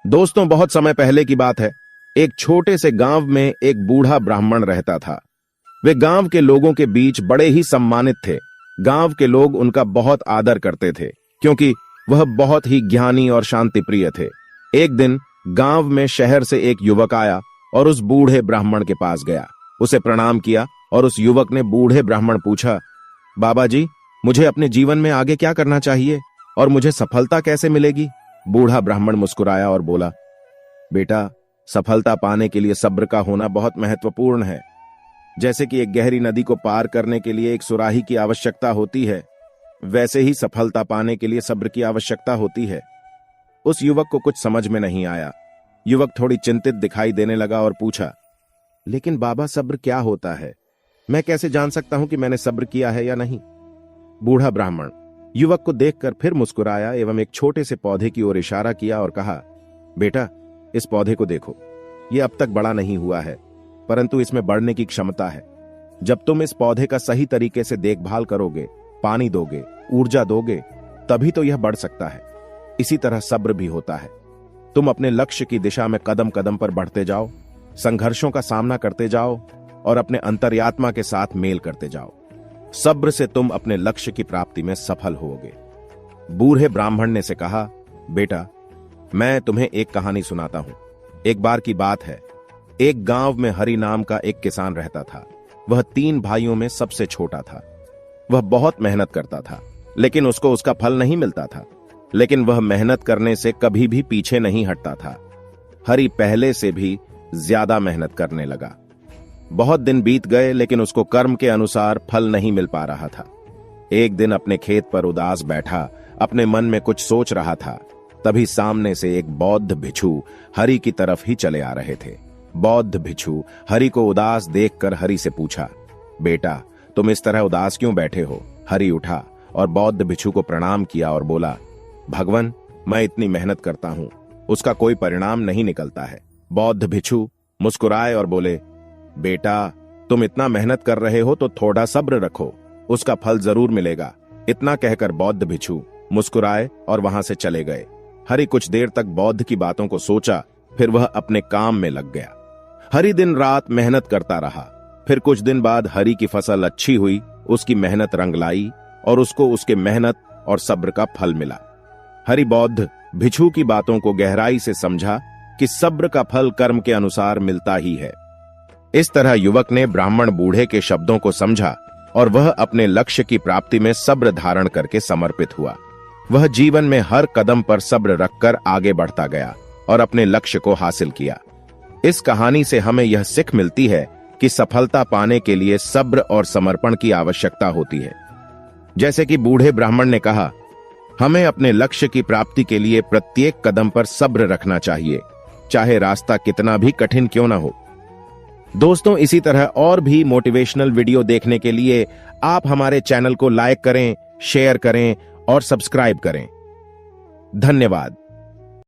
दोस्तों, बहुत समय पहले की बात है। एक छोटे से गांव में एक बूढ़ा ब्राह्मण रहता था। वे गांव के लोगों के बीच बड़े ही सम्मानित थे। गांव के लोग उनका बहुत आदर करते थे क्योंकि वह बहुत ही ज्ञानी और शांतिप्रिय थे। एक दिन गांव में शहर से एक युवक आया और उस बूढ़े ब्राह्मण के पास गया। उसे प्रणाम किया और उस युवक ने बूढ़े ब्राह्मण पूछा, बाबा जी, मुझे अपने जीवन में आगे क्या करना चाहिए और मुझे सफलता कैसे मिलेगी? बूढ़ा ब्राह्मण मुस्कुराया और बोला, बेटा, सफलता पाने के लिए सब्र का होना बहुत महत्वपूर्ण है। जैसे कि एक गहरी नदी को पार करने के लिए एक सुराही की आवश्यकता होती है, वैसे ही सफलता पाने के लिए सब्र की आवश्यकता होती है। उस युवक को कुछ समझ में नहीं आया। युवक थोड़ी चिंतित दिखाई देने लगा और पूछा, लेकिन बाबा, सब्र क्या होता है? मैं कैसे जान सकता हूं कि मैंने सब्र किया है या नहीं? बूढ़ा ब्राह्मण युवक को देखकर फिर मुस्कुराया एवं एक छोटे से पौधे की ओर इशारा किया और कहा, बेटा, इस पौधे को देखो। यह अब तक बड़ा नहीं हुआ है, परंतु इसमें बढ़ने की क्षमता है। जब तुम इस पौधे का सही तरीके से देखभाल करोगे, पानी दोगे, ऊर्जा दोगे, तभी तो यह बढ़ सकता है। इसी तरह सब्र भी होता है। तुम अपने लक्ष्य की दिशा में कदम कदम पर बढ़ते जाओ, संघर्षों का सामना करते जाओ और अपने अंतर्यात्मा के साथ मेल करते जाओ। सब्र से तुम अपने लक्ष्य की प्राप्ति में सफल होगे। बूढ़े ब्राह्मण ने से कहा, बेटा, मैं तुम्हें एक कहानी सुनाता हूं। एक बार की बात है, एक गांव में हरि नाम का एक किसान रहता था। वह 3 भाइयों में सबसे छोटा था। वह बहुत मेहनत करता था, लेकिन उसको उसका फल नहीं मिलता था। लेकिन वह मेहनत करने से कभी भी पीछे नहीं हटता था। हरि पहले से भी ज्यादा मेहनत करने लगा। बहुत दिन बीत गए, लेकिन उसको कर्म के अनुसार फल नहीं मिल पा रहा था। एक दिन अपने खेत पर उदास बैठा, अपने मन में कुछ सोच रहा था। तभी सामने से एक बौद्ध भिक्षु हरि की तरफ ही चले आ रहे थे। बौद्ध भिक्षु हरि को उदास देखकर हरि से पूछा, बेटा, तुम इस तरह उदास क्यों बैठे हो? हरि उठा और बौद्ध भिक्षु को प्रणाम किया और बोला, भगवान, मैं इतनी मेहनत करता हूं, उसका कोई परिणाम नहीं निकलता है। बौद्ध भिक्षु मुस्कुराए और बोले, बेटा, तुम इतना मेहनत कर रहे हो तो थोड़ा सब्र रखो, उसका फल जरूर मिलेगा। इतना कहकर बौद्ध भिक्षु मुस्कुराए और वहां से चले गए। हरि कुछ देर तक बौद्ध की बातों को सोचा, फिर वह अपने काम में लग गया। हरि दिन रात मेहनत करता रहा। फिर कुछ दिन बाद हरि की फसल अच्छी हुई, उसकी मेहनत रंग लाई और उसको उसके मेहनत और सब्र का फल मिला। हरि बौद्ध भिक्षु की बातों को गहराई से समझा कि सब्र का फल कर्म के अनुसार मिलता ही है। इस तरह युवक ने ब्राह्मण बूढ़े के शब्दों को समझा और वह अपने लक्ष्य की प्राप्ति में सब्र धारण करके समर्पित हुआ। वह जीवन में हर कदम पर सब्र रखकर आगे बढ़ता गया और अपने लक्ष्य को हासिल किया। इस कहानी से हमें यह सीख मिलती है कि सफलता पाने के लिए सब्र और समर्पण की आवश्यकता होती है। जैसे कि बूढ़े ब्राह्मण ने कहा, हमें अपने लक्ष्य की प्राप्ति के लिए प्रत्येक कदम पर सब्र रखना चाहिए, चाहे रास्ता कितना भी कठिन क्यों ना हो। दोस्तों, इसी तरह और भी मोटिवेशनल वीडियो देखने के लिए आप हमारे चैनल को लाइक करें, शेयर करें और सब्सक्राइब करें। धन्यवाद।